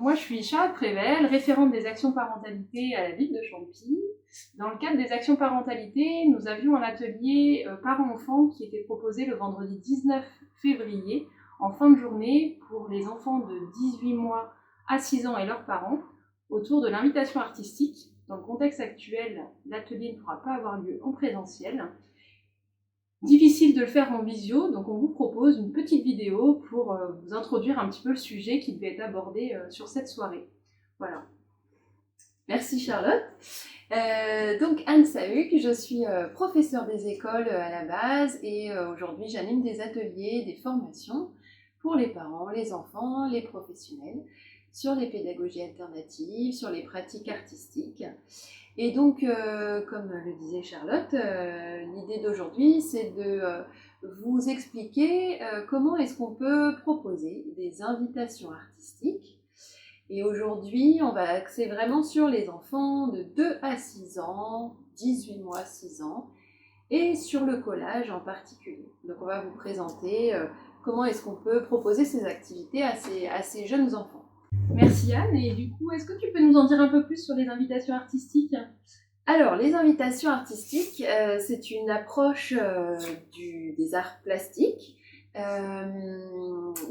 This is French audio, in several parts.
moi je suis Charlotte Prével, référente des actions parentalité à la ville de Champy. Dans le cadre des actions parentalité, nous avions un atelier parents-enfants qui était proposé le vendredi 19 février en fin de journée pour les enfants de 18 mois à 6 ans et leurs parents autour de l'invitation artistique. Dans le contexte actuel, l'atelier ne pourra pas avoir lieu en présentiel. Difficile de le faire en visio, donc on vous propose une petite vidéo pour vous introduire un petit peu le sujet qui devait être abordé sur cette soirée. Voilà. Merci Charlotte. Donc Anne Sahuc, je suis professeure des écoles à la base et aujourd'hui j'anime des ateliers, des formations pour les parents, les enfants, les professionnels sur les pédagogies alternatives, sur les pratiques artistiques. Et donc, comme le disait Charlotte, l'idée d'aujourd'hui, c'est de vous expliquer comment est-ce qu'on peut proposer des invitations artistiques. Et aujourd'hui, on va axer vraiment sur les enfants de 2 à 6 ans, 18 mois, 6 ans, et sur le collage en particulier. Donc, on va vous présenter comment est-ce qu'on peut proposer ces activités à ces jeunes enfants. Merci Anne, et du coup, est-ce que tu peux nous en dire un peu plus sur les invitations artistiques ? Alors, les invitations artistiques, c'est une approche des arts plastiques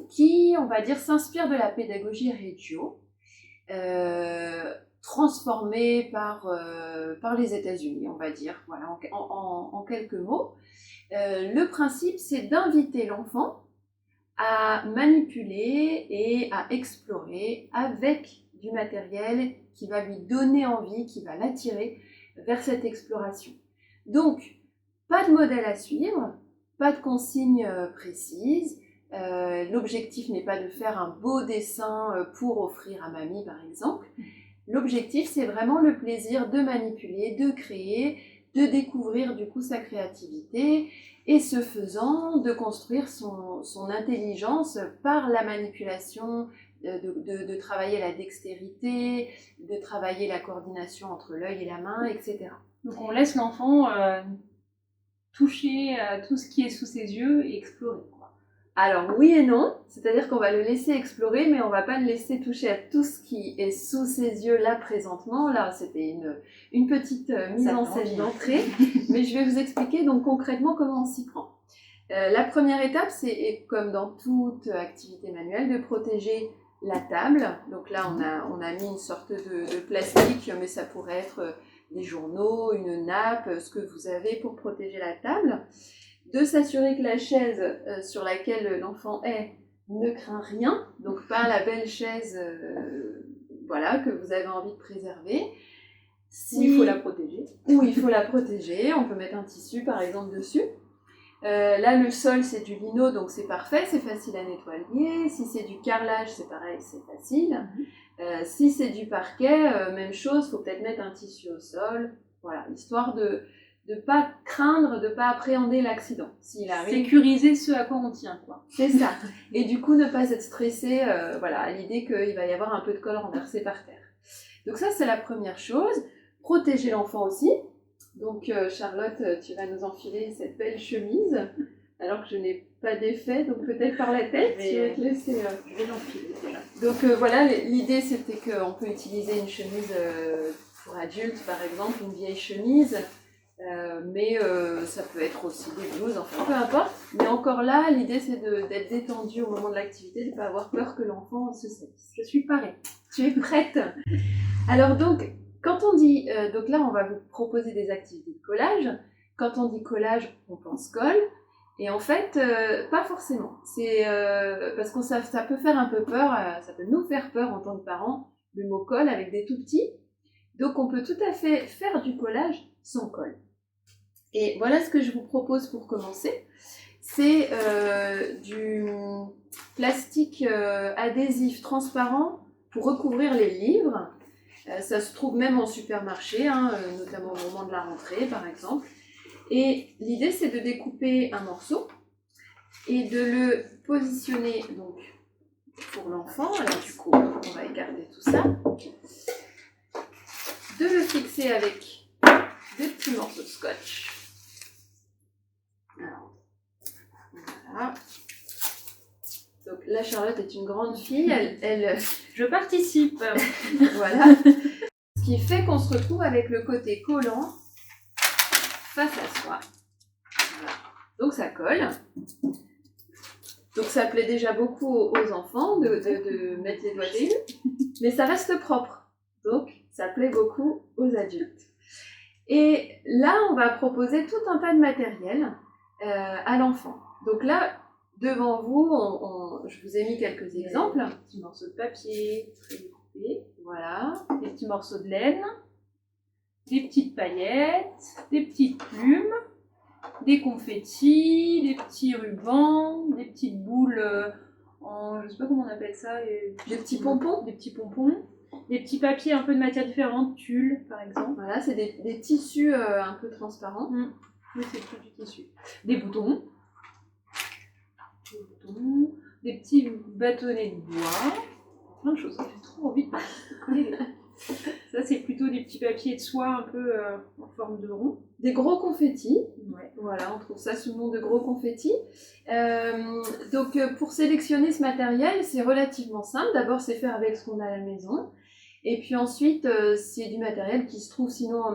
qui, on va dire, s'inspire de la pédagogie Reggio, transformée par les États-Unis, on va dire, voilà, en quelques mots. Le principe, c'est d'inviter l'enfant à manipuler et à explorer avec du matériel qui va lui donner envie, qui va l'attirer vers cette exploration. Donc, pas de modèle à suivre, pas de consignes précises. L'objectif n'est pas de faire un beau dessin pour offrir à mamie, par exemple. L'objectif, c'est vraiment le plaisir de manipuler, de créer, de découvrir du coup sa créativité et ce faisant, de construire son intelligence par la manipulation, de travailler la dextérité, de travailler la coordination entre l'œil et la main, etc. Donc on laisse l'enfant toucher tout ce qui est sous ses yeux et explorer. Alors oui et non, c'est-à-dire qu'on va le laisser explorer, mais on va pas le laisser toucher à tout ce qui est sous ses yeux là présentement. Là, c'était une petite mise en scène d'entrée, mais je vais vous expliquer donc concrètement comment on s'y prend. La première étape, c'est comme dans toute activité manuelle, de protéger la table. Donc là, on a mis une sorte de plastique, mais ça pourrait être des journaux, une nappe, ce que vous avez pour protéger la table. De s'assurer que la chaise sur laquelle l'enfant est ne craint rien, donc pas la belle chaise voilà, que vous avez envie de préserver. Où il faut la protéger. Où il faut la protéger, on peut mettre un tissu par exemple dessus. Là le sol c'est du lino donc c'est parfait, c'est facile à nettoyer. Si c'est du carrelage c'est pareil, c'est facile. Si c'est du parquet, même chose, il faut peut-être mettre un tissu au sol, voilà, histoire de ne pas craindre, de ne pas appréhender l'accident. S'il arrive. Sécuriser ce à quoi on tient, quoi. C'est ça. Et du coup, ne pas être stressé voilà, à l'idée qu'il va y avoir un peu de colle renversée par terre. Donc ça, c'est la première chose. Protéger l'enfant aussi. Donc Charlotte, tu vas nous enfiler cette belle chemise, alors que je n'ai pas d'effet, donc peut-être par la tête, je vais te laisser... Je vais l'enfiler déjà. Donc voilà, l'idée c'était qu'on peut utiliser une chemise pour adultes, par exemple, une vieille chemise, mais ça peut être aussi des blouses, enfin peu importe. Mais encore là, l'idée c'est d'être détendu au moment de l'activité, de ne pas avoir peur que l'enfant se salisse. Je suis parée. Tu es prête? Alors donc, quand on dit, donc là on va vous proposer des activités de collage. Quand on dit collage, on pense colle. Et en fait, pas forcément. C'est parce que ça peut faire un peu peur, ça peut nous faire peur en tant que parents, le mot colle avec des tout petits. Donc on peut tout à fait faire du collage sans colle. Et voilà ce que je vous propose pour commencer. C'est du plastique adhésif transparent pour recouvrir les livres. Ça se trouve même en supermarché, hein, notamment au moment de la rentrée par exemple. Et l'idée c'est de découper un morceau et de le positionner donc pour l'enfant. Alors du coup on va écarter tout ça. De le fixer avec des petits morceaux de scotch. Alors, voilà. Donc là Charlotte est une grande fille, elle Je participe. Voilà. Ce qui fait qu'on se retrouve avec le côté collant face à soi. Voilà. Donc ça colle. Donc ça plaît déjà beaucoup aux enfants de mettre les doigts dessus, mais ça reste propre. Donc ça plaît beaucoup aux adultes. Et là, on va proposer tout un tas de matériel à l'enfant. Donc là, devant vous, je vous ai mis quelques exemples. Des petits morceaux de papier très découpés, Voilà. des petits morceaux de laine, des petites paillettes, des petites plumes, des confettis, des petits rubans, des petites boules je sais pas comment on appelle ça, Des petits pompons. des petits pompons, des petits papiers un peu de matière différente, tulle par exemple. Voilà, c'est des tissus un peu transparents. Oui, c'est tout du tissu. Des boutons, des petits bâtonnets de bois, plein de choses. J'ai trop envie de coller. Ça, c'est plutôt des petits papiers de soie un peu en forme de rond. Des gros confettis. Ouais. Voilà, on trouve ça sous le nom de gros confettis. Donc, pour sélectionner ce matériel, c'est relativement simple. D'abord, c'est faire avec ce qu'on a à la maison. Et puis ensuite, c'est du matériel qui se trouve sinon en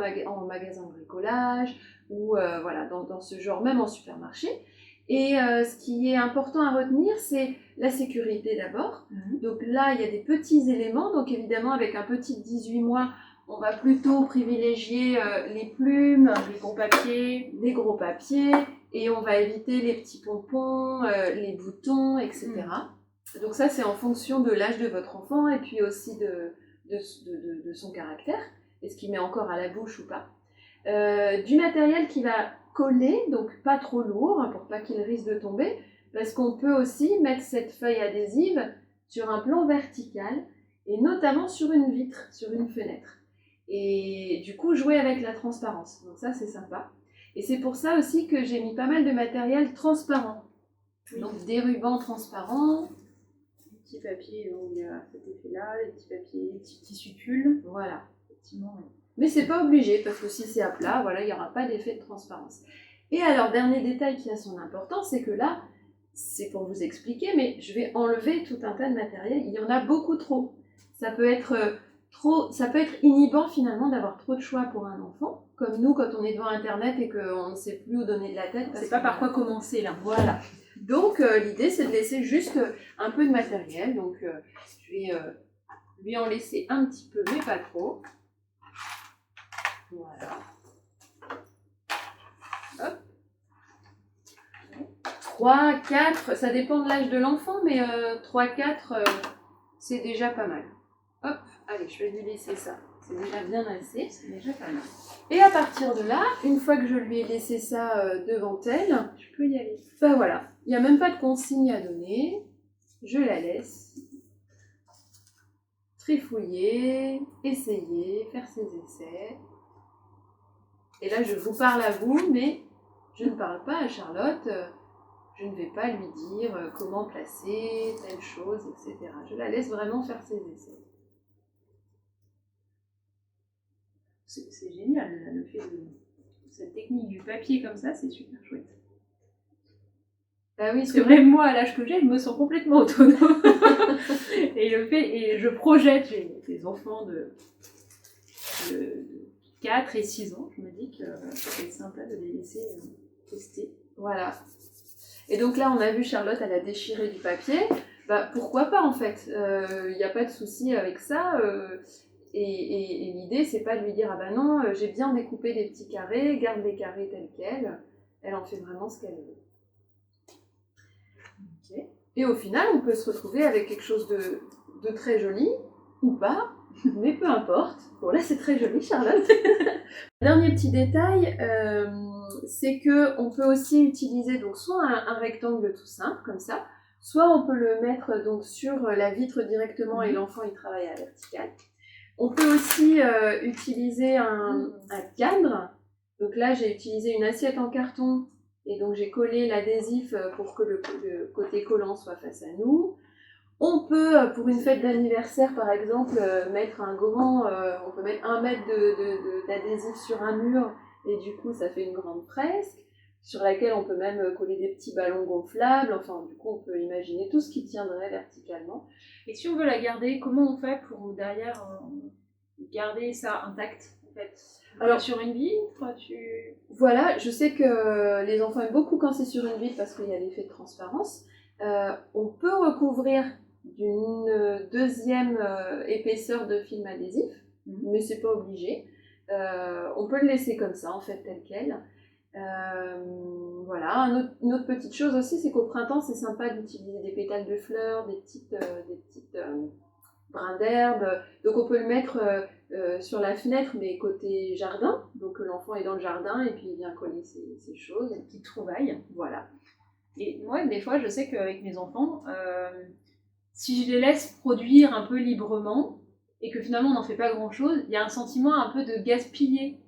magasin de bricolage ou voilà, dans ce genre, même en supermarché. Et ce qui est important à retenir, c'est la sécurité d'abord. Donc là, il y a des petits éléments. Donc évidemment, avec un petit de 18 mois, on va plutôt privilégier les plumes, les gros papiers, et on va éviter les petits pompons, les boutons, etc. Donc ça, c'est en fonction de l'âge de votre enfant et puis aussi de son caractère, est-ce qu'il met encore à la bouche ou pas. Du matériel qui va coller, donc pas trop lourd, pour pas qu'il risque de tomber, parce qu'on peut aussi mettre cette feuille adhésive sur un plan vertical, et notamment sur une vitre, sur une fenêtre. Et du coup, jouer avec la transparence. Donc ça, c'est sympa. Et c'est pour ça aussi que j'ai mis pas mal de matériel transparent. Oui. Donc des rubans transparents, des petits papiers où il y a cet effet-là, les petits papiers, les petits tissus tulle. Voilà. Effectivement, oui. Mais c'est pas obligé, parce que si c'est à plat, voilà, il n'y aura pas d'effet de transparence. Et alors, dernier détail qui a son importance, c'est que là, c'est pour vous expliquer, mais je vais enlever tout un tas de matériel. Il y en a beaucoup trop. Ça peut être inhibant finalement d'avoir trop de choix pour un enfant, comme nous quand on est devant Internet et qu'on ne sait plus où donner de la tête. C'est pas par quoi commencer là. Voilà. Donc l'idée c'est de laisser juste un peu de matériel. Donc je vais lui en laisser un petit peu, mais pas trop. Voilà. Hop. 3, 4, ça dépend de l'âge de l'enfant, mais 3, 4, c'est déjà pas mal. Hop, allez, je vais lui laisser ça. C'est déjà bien assez. C'est déjà pas mal. Et à partir de là, une fois que je lui ai laissé ça devant elle, je peux y aller. Ben voilà, il n'y a même pas de consigne à donner. Je la laisse trifouiller, essayer, faire ses essais. Et là, je vous parle à vous, mais je ne parle pas à Charlotte. Je ne vais pas lui dire comment placer telle chose, etc. Je la laisse vraiment faire ses essais. C'est génial, le fait de cette technique du papier comme ça, c'est super chouette. Ah oui, parce que même moi, à l'âge que j'ai, je me sens complètement autonome. et je projette, j'ai des enfants de 4 et 6 ans, je me dis que c'est sympa de les laisser tester. Voilà. Et donc là, on a vu Charlotte, elle a déchiré du papier. Bah, pourquoi pas en fait, il n'y a pas de souci avec ça. Et l'idée, c'est pas de lui dire « Ah bah non, j'ai bien découpé des petits carrés, garde les carrés tels quels. » Elle en fait vraiment ce qu'elle veut. Okay. Et au final, on peut se retrouver avec quelque chose de très joli, ou pas, mais peu importe. Bon là, c'est très joli, Charlotte. Dernier petit détail, c'est qu'on peut aussi utiliser donc, soit un rectangle tout simple, comme ça, soit on peut le mettre donc, sur la vitre directement et l'enfant il travaille à la verticale. On peut aussi utiliser un cadre. Donc là, j'ai utilisé une assiette en carton et donc j'ai collé l'adhésif pour que le côté collant soit face à nous. On peut, pour une fête d'anniversaire par exemple, mettre un grand, on peut mettre 1 mètre d'adhésif sur un mur et du coup ça fait une grande fresque. sur laquelle on peut même coller des petits ballons gonflables. Enfin, du coup, on peut imaginer tout ce qui tiendrait verticalement. Et si on veut la garder, comment on fait pour derrière garder ça intact en fait? Alors, sur une vitre, Voilà, je sais que les enfants aiment beaucoup quand c'est sur une vitre parce qu'il y a l'effet de transparence. On peut recouvrir d'une deuxième épaisseur de film adhésif, mais c'est pas obligé. On peut le laisser comme ça, en fait, tel quel. Voilà, une autre petite chose aussi, c'est qu'au printemps, c'est sympa d'utiliser des pétales de fleurs, des petites brins d'herbe. Donc on peut le mettre sur la fenêtre, mais côté jardin. Donc l'enfant est dans le jardin et puis il vient coller ses choses. Des petites trouvailles. Voilà. Et moi, des fois, je sais qu'avec mes enfants, si je les laisse produire un peu librement et que finalement on n'en fait pas grand-chose, il y a un sentiment un peu de gaspiller,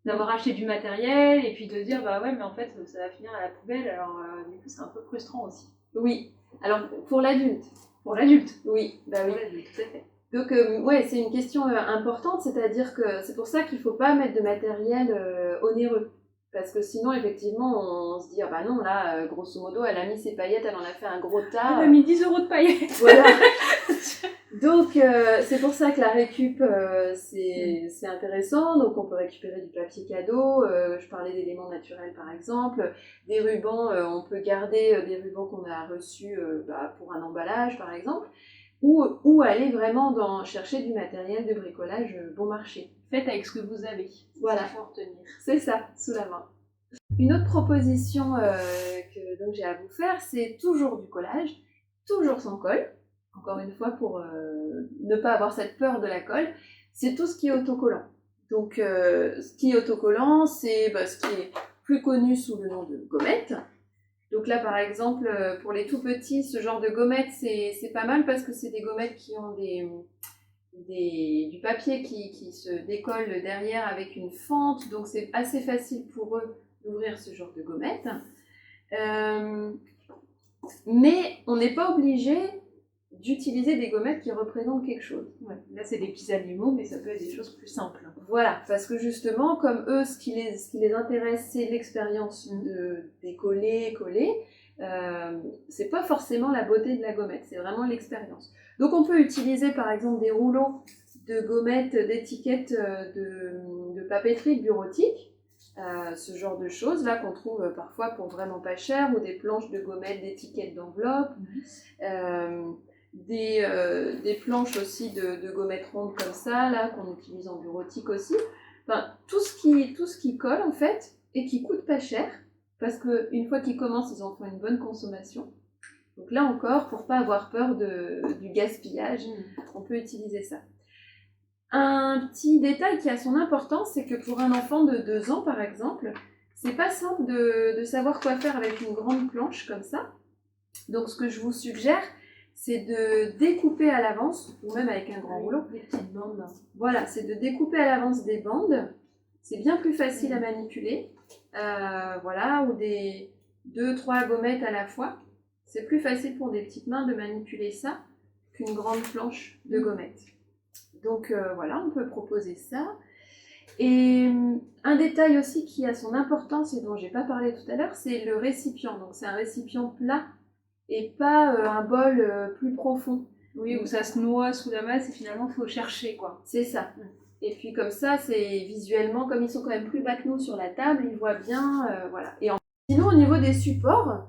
d'avoir acheté du matériel et puis de dire bah ouais mais en fait ça va finir à la poubelle, alors du coup c'est un peu frustrant aussi. Oui, alors pour l'adulte. Pour l'adulte. Oui, bah oui. Pour l'adulte, tout à fait. Donc ouais, c'est une question importante, c'est-à-dire que c'est pour ça qu'il ne faut pas mettre de matériel onéreux. Parce que sinon, effectivement, on se dit, ah bah non, là, grosso modo, elle a mis ses paillettes, elle en a fait un gros tas. Elle a mis 10 € de paillettes. Voilà. Donc, c'est pour ça que la récup, c'est intéressant. Donc, on peut récupérer du papier cadeau. Je parlais d'éléments naturels, par exemple. Des rubans, on peut garder des rubans qu'on a reçus pour un emballage, par exemple. Ou aller vraiment chercher du matériel de bricolage bon marché. Faites avec ce que vous avez. Voilà. Faut retenir. C'est ça, sous la main. Une autre proposition que donc j'ai à vous faire, c'est toujours du collage, toujours sans colle. Encore une fois, pour ne pas avoir cette peur de la colle, c'est tout ce qui est autocollant. Donc, ce qui est autocollant, c'est ce qui est plus connu sous le nom de gommette. Donc là, par exemple, pour les tout petits, ce genre de gommette, c'est pas mal parce que c'est des gommettes qui ont du papier qui se décolle derrière avec une fente. Donc c'est assez facile pour eux d'ouvrir ce genre de gommette. Mais on n'est pas obligé d'utiliser des gommettes qui représentent quelque chose. Ouais. Là, c'est des petits animaux, mais ça peut être des choses plus simples. Voilà, parce que justement, comme eux, ce qui les intéresse, c'est l'expérience de décoller, coller. C'est pas forcément la beauté de la gommette, c'est vraiment l'expérience. Donc on peut utiliser par exemple des rouleaux de gommettes, d'étiquettes de papeterie, de bureautique, ce genre de choses là qu'on trouve parfois pour vraiment pas cher, ou des planches de gommettes, d'étiquettes d'enveloppe. Des planches aussi de gommettes rondes comme ça, là, qu'on utilise en bureautique aussi. Enfin, tout ce qui colle, en fait, et qui coûte pas cher, parce qu'une fois qu'ils commencent, ils en font une bonne consommation. Donc là encore, pour pas avoir peur du gaspillage, on peut utiliser ça. Un petit détail qui a son importance, c'est que pour un enfant de 2 ans, par exemple, c'est pas simple de savoir quoi faire avec une grande planche comme ça. Donc ce que je vous suggère, c'est de découper à l'avance, ou même avec un grand rouleau, des petites bandes. Voilà, c'est de découper à l'avance des bandes. C'est bien plus facile à manipuler. Voilà, ou des 2-3 gommettes à la fois. C'est plus facile pour des petites mains de manipuler ça qu'une grande planche de gommettes. Donc voilà, on peut proposer ça. Et un détail aussi qui a son importance et dont j'ai pas parlé tout à l'heure, c'est le récipient. Donc c'est un récipient plat et pas un bol plus profond. Oui, où ça se noie sous la masse et finalement il faut chercher quoi. C'est ça. Et puis comme ça, c'est visuellement, comme ils sont quand même plus bas que nous sur la table, ils voient bien, voilà. Et sinon, au niveau des supports,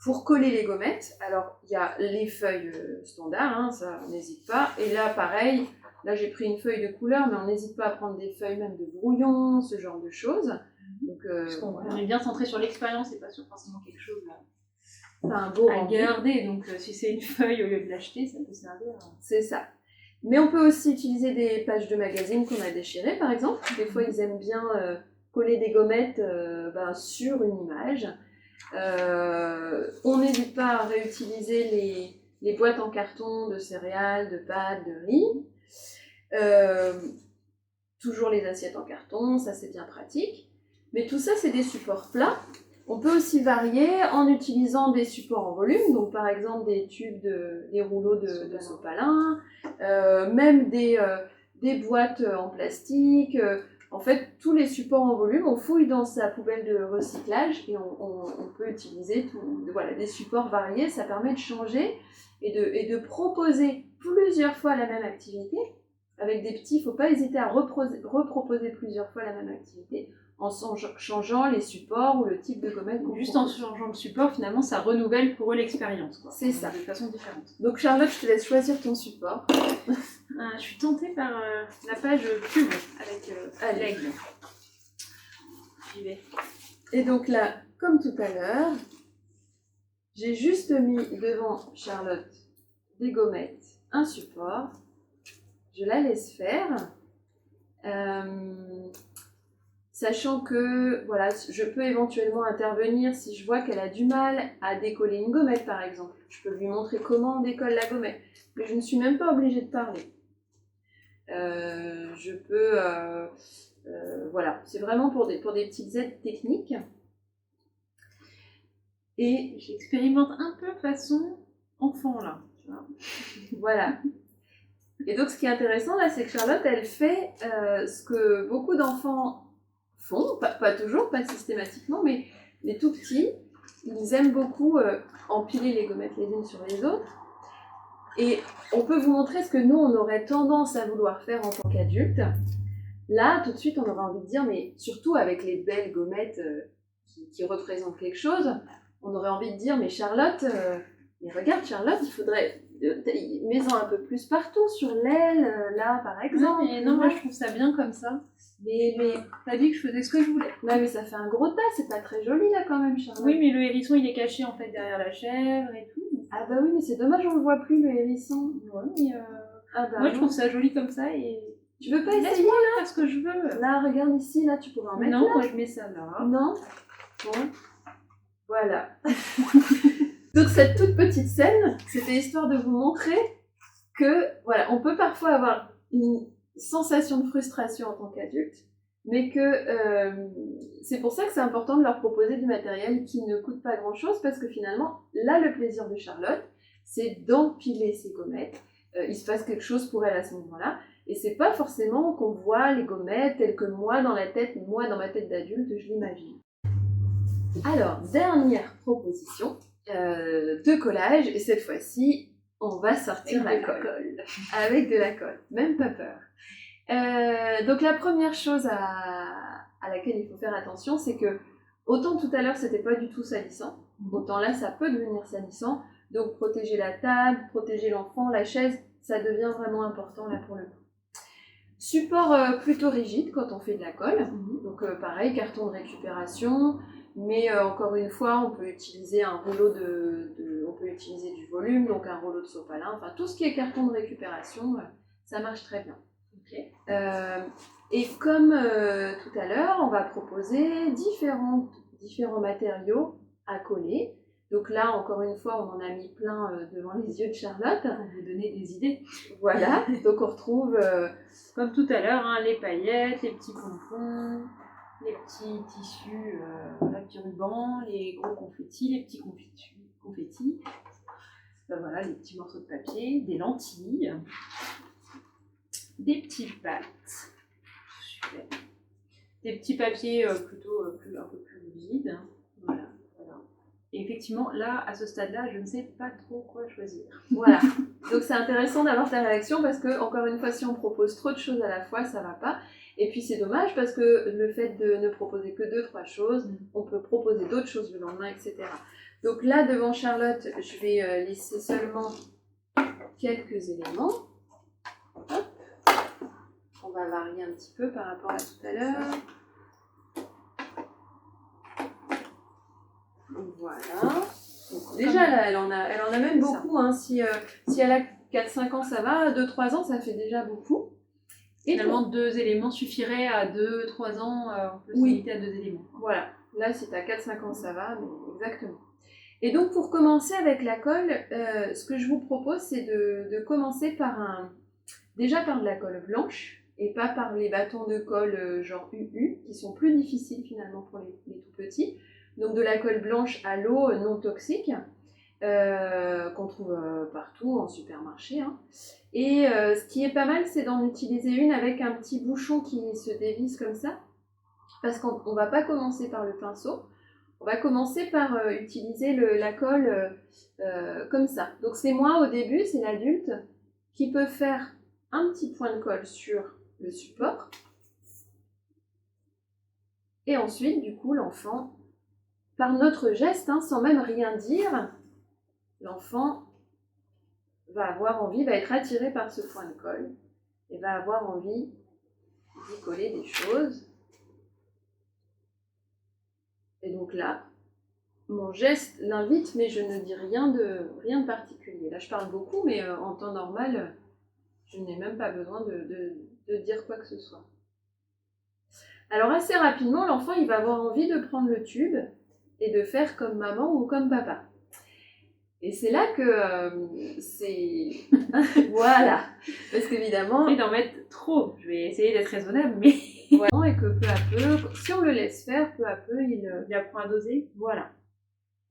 pour coller les gommettes, alors il y a les feuilles standards, hein, ça on n'hésite pas. Et là, pareil, là j'ai pris une feuille de couleur, mais on n'hésite pas à prendre des feuilles même de brouillon, ce genre de choses. Donc, parce qu'on est bien centré sur l'expérience et pas sur forcément quelque chose un beau à garder. Donc si c'est une feuille au lieu de l'acheter, ça peut servir. C'est ça. Mais on peut aussi utiliser des pages de magazines qu'on a déchirées, par exemple. Des fois, ils aiment bien coller des gommettes sur une image. On n'hésite pas à réutiliser les boîtes en carton de céréales, de pâtes, de riz. Toujours les assiettes en carton, ça c'est bien pratique. Mais tout ça, c'est des supports plats. On peut aussi varier en utilisant des supports en volume, donc par exemple des tubes, des rouleaux de sopalin, même des boîtes en plastique. En fait, tous les supports en volume, on fouille dans sa poubelle de recyclage et on peut utiliser voilà, des supports variés. Ça permet de changer et de proposer plusieurs fois la même activité. Avec des petits, il ne faut pas hésiter à reproposer plusieurs fois la même activité en changeant les supports ou le type de gommette qu'on Juste en changeant le support, finalement, ça renouvelle pour eux l'expérience. C'est ça. De façon différente. Donc Charlotte, je te laisse choisir ton support. Je suis tentée par la page pub avec l'aigle. J'y vais. Et donc là, comme tout à l'heure, j'ai juste mis devant Charlotte des gommettes, un support. Je la laisse faire. Sachant que voilà, je peux éventuellement intervenir si je vois qu'elle a du mal à décoller une gommette par exemple. Je peux lui montrer comment on décolle la gommette, mais je ne suis même pas obligée de parler. Je peux... voilà, c'est vraiment pour des petites aides techniques. Et j'expérimente un peu façon enfant là. Tu vois. Voilà. Et donc ce qui est intéressant là, c'est que Charlotte, elle fait ce que beaucoup d'enfants font, pas toujours, pas systématiquement, mais les tout petits, ils aiment beaucoup empiler les gommettes les unes sur les autres. Et on peut vous montrer ce que nous, on aurait tendance à vouloir faire en tant qu'adulte. Là, tout de suite, on aurait envie de dire, mais surtout avec les belles gommettes qui représentent quelque chose, on aurait envie de dire, mais Charlotte, mais regarde Charlotte, il faudrait... mets-en un peu plus partout, sur l'aile, là, par exemple. Ouais, mais non, moi, je trouve ça bien comme ça. Mais t'as dit que je faisais ce que je voulais. Non, mais ça fait un gros tas, c'est pas très joli, là, quand même, Charlotte. Oui, mais le hérisson, il est caché, en fait, derrière la chèvre et tout. Ah bah oui, mais c'est dommage, on le voit plus, le hérisson. Ouais, mais ah bah moi, je trouve ça joli comme ça et... Tu veux pas essayer, laisse-moi là faire ce que je veux. Là, regarde ici, là, tu pourrais en mettre non, là. moi, je mets ça là. Non. Bon. Voilà. Donc, cette toute petite scène, c'était histoire de vous montrer que, voilà, on peut parfois avoir une sensation de frustration en tant qu'adulte, mais que c'est pour ça que c'est important de leur proposer du matériel qui ne coûte pas grand-chose, parce que finalement, là, le plaisir de Charlotte, c'est d'empiler ses gommettes. Il se passe quelque chose pour elle à ce moment-là, et c'est pas forcément qu'on voit les gommettes telles que moi, dans ma tête d'adulte, je l'imagine. Alors, dernière proposition de collage, et cette fois-ci, on va sortir la colle. Avec de la colle, même pas peur. Donc la première chose à laquelle il faut faire attention, c'est que autant tout à l'heure c'était pas du tout salissant, autant là ça peut devenir salissant. Donc protéger la table, protéger l'enfant, la chaise, ça devient vraiment important là pour le coup. Support plutôt rigide quand on fait de la colle, donc pareil, carton de récupération, mais encore une fois on peut utiliser un rouleau on peut utiliser du volume, donc un rouleau de sopalin, enfin tout ce qui est carton de récupération, ça marche très bien. Okay. Et comme tout à l'heure, on va proposer différents matériaux à coller. Donc là, encore une fois, on en a mis plein devant les yeux de Charlotte. Pour vous donner des idées. Voilà, donc on retrouve... comme tout à l'heure, hein, les paillettes, les petits pompons, les petits tissus, les petits rubans, les gros confettis, les petits confettis. Voilà, les petits morceaux de papier, des lentilles. Des petites pâtes, super. Des petits papiers plutôt un peu plus rigides, voilà. Et effectivement, là, à ce stade-là, je ne sais pas trop quoi choisir. Voilà, donc c'est intéressant d'avoir ta réaction parce que, encore une fois, si on propose trop de choses à la fois, ça va pas. Et puis c'est dommage parce que le fait de ne proposer que 2-3 choses, on peut proposer d'autres choses le lendemain, etc. Donc là, devant Charlotte, je vais laisser seulement quelques éléments. Hop. On va varier un petit peu par rapport à tout à l'heure. Voilà. Donc, déjà, là, elle en a même beaucoup. Hein. Si elle a 4-5 ans, ça va. 2-3 ans, ça fait déjà beaucoup. Et finalement, 2 éléments suffiraient à 2-3 ans. On peut se limiter à 2 éléments. Voilà. Là, si tu as 4-5 ans, ça va. Mais exactement. Et donc, pour commencer avec la colle, ce que je vous propose, c'est de commencer déjà par de la colle blanche. Et pas par les bâtons de colle genre UU, qui sont plus difficiles finalement pour les tout petits. Donc de la colle blanche à l'eau non toxique. qu'on trouve partout en supermarché. Hein. Et ce qui est pas mal, c'est d'en utiliser une avec un petit bouchon qui se dévisse comme ça, parce qu'on ne va pas commencer par le pinceau, on va commencer par utiliser la colle comme ça. Donc c'est moi au début, c'est l'adulte qui peut faire un petit point de colle sur le support, et ensuite du coup l'enfant, par notre geste, hein, sans même rien dire, l'enfant va avoir envie, va être attiré par ce point de colle et va avoir envie d'y coller des choses. Et donc là, mon geste l'invite, mais je ne dis rien de particulier. Là, je parle beaucoup, mais en temps normal, je n'ai même pas besoin de dire quoi que ce soit. Alors assez rapidement, l'enfant, il va avoir envie de prendre le tube et de faire comme maman ou comme papa. Et c'est là que c'est... voilà. Parce qu'évidemment... Et d'en mettre trop. Je vais essayer d'être raisonnable, mais... voilà. Et que peu à peu, si on le laisse faire, peu à peu, il apprend à doser. Voilà.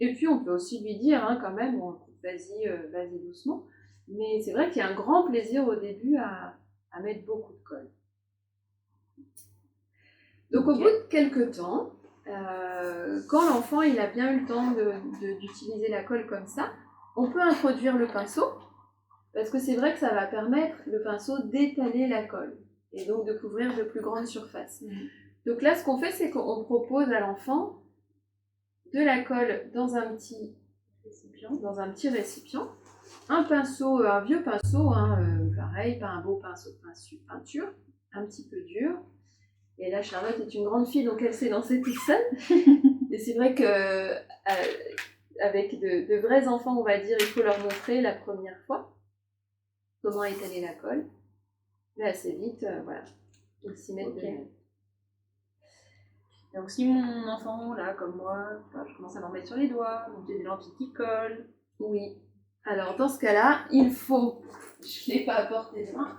Et puis on peut aussi lui dire, hein, quand même, bon, vas-y doucement. Mais c'est vrai qu'il y a un grand plaisir au début à mettre beaucoup de colle. Donc au bout de quelques temps, quand l'enfant il a bien eu le temps d'utiliser la colle comme ça, on peut introduire le pinceau, parce que c'est vrai que ça va permettre, le pinceau, d'étaler la colle, et donc de couvrir de plus grandes surfaces. Donc là, ce qu'on fait, c'est qu'on propose à l'enfant de la colle dans un petit récipient, un pinceau, un vieux pinceau, hein, pareil, pas un beau pinceau de peinture, un petit peu dur. Et là, Charlotte est une grande fille, donc elle sait danser toute seule. Et c'est vrai que avec de vrais enfants, on va dire, il faut leur montrer la première fois comment étaler la colle. Mais assez vite, voilà, ils s'y mettent de même. Donc si mon enfant, là, comme moi, je commence à m'en mettre sur les doigts, donc j'ai des lentilles qui collent. Oui. Alors dans ce cas-là, il faut... Je ne l'ai pas apporté de main.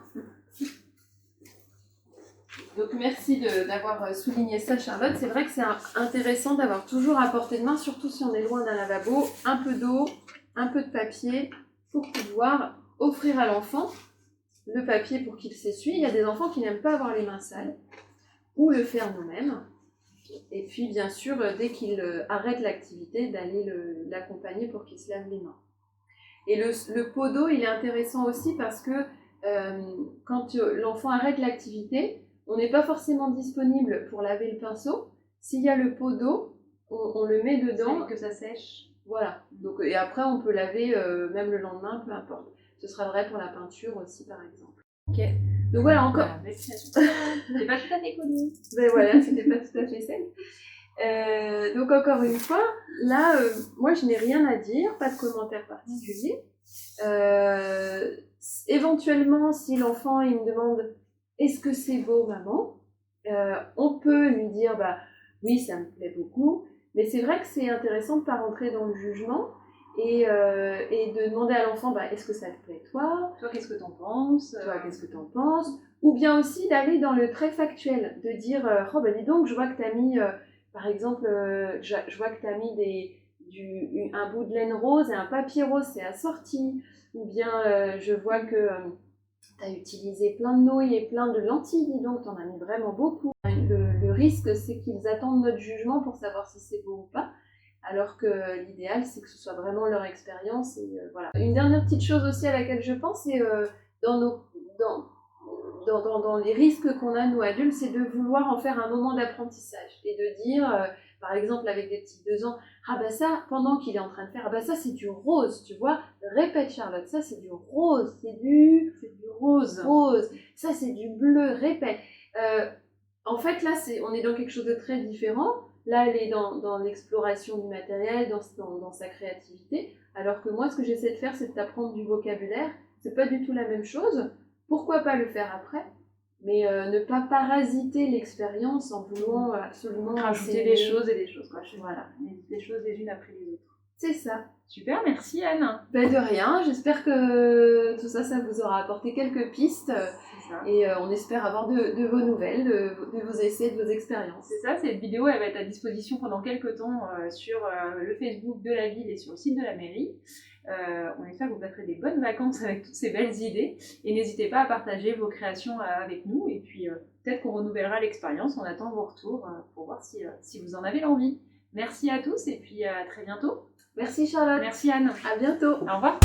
Donc merci d'avoir souligné ça, Charlotte. C'est vrai que c'est intéressant d'avoir toujours à portée de main, surtout si on est loin d'un lavabo, un peu d'eau, un peu de papier, pour pouvoir offrir à l'enfant le papier pour qu'il s'essuie. Il y a des enfants qui n'aiment pas avoir les mains sales, ou le faire nous-mêmes. Et puis bien sûr, dès qu'il arrête l'activité, d'aller l'accompagner pour qu'il se lave les mains. Et le pot d'eau, il est intéressant aussi parce que quand l'enfant arrête l'activité, on n'est pas forcément disponible pour laver le pinceau. S'il y a le pot d'eau, on le met dedans. Que ça sèche. Voilà. Donc, et après, on peut laver même le lendemain, peu importe. Ce sera vrai pour la peinture aussi, par exemple. Ok. Donc voilà, encore. C'était pas tout à fait connu. Ben voilà, c'était pas tout à fait ça. Donc encore une fois, là, moi je n'ai rien à dire, pas de commentaire particulier. Éventuellement, si l'enfant il me demande est-ce que c'est beau, maman, on peut lui dire bah oui, ça me plaît beaucoup, mais c'est vrai que c'est intéressant de ne pas rentrer dans le jugement et de demander à l'enfant bah, est-ce que ça te plaît toi, qu'est-ce que t'en penses, ou bien aussi d'aller dans le très factuel, de dire oh bah dis donc, je vois que t'as mis par exemple, je vois que tu as mis un bout de laine rose et un papier rose, c'est assorti. Ou bien, je vois que tu as utilisé plein de nouilles et plein de lentilles, dis donc, tu en as mis vraiment beaucoup. Le risque, c'est qu'ils attendent notre jugement pour savoir si c'est beau ou pas. Alors que l'idéal, c'est que ce soit vraiment leur expérience. Et voilà. Une dernière petite chose aussi à laquelle je pense, c'est dans les risques qu'on a, nous adultes, c'est de vouloir en faire un moment d'apprentissage et de dire, par exemple avec des petits 2 ans, ah bah ça, pendant qu'il est en train de faire, ah bah ça c'est du rose, tu vois, répète Charlotte, ça c'est du rose, c'est du rose, ça c'est du bleu, répète. En fait là, on est dans quelque chose de très différent. Là, elle est dans l'exploration du matériel, dans sa créativité, alors que moi, ce que j'essaie de faire, c'est de t'apprendre du vocabulaire. C'est pas du tout la même chose. Pourquoi pas le faire après, mais ne pas parasiter l'expérience en voulant absolument rajouter des choses et des choses. Quoi. Voilà. Des choses les unes après les autres. C'est ça. Super, merci Anne. Ben de rien, j'espère que tout ça, ça vous aura apporté quelques pistes. ça. Et on espère avoir de vos nouvelles, de vos essais, de vos expériences. C'est ça, cette vidéo elle va être à disposition pendant quelques temps sur le Facebook de la ville et sur le site de la mairie. On espère que vous passerez des bonnes vacances avec toutes ces belles idées et n'hésitez pas à partager vos créations avec nous et puis peut-être qu'on renouvellera l'expérience. On attend vos retours pour voir si vous en avez l'envie. Merci à tous et puis à très bientôt. Merci Charlotte. Merci Anne. À bientôt. Au revoir.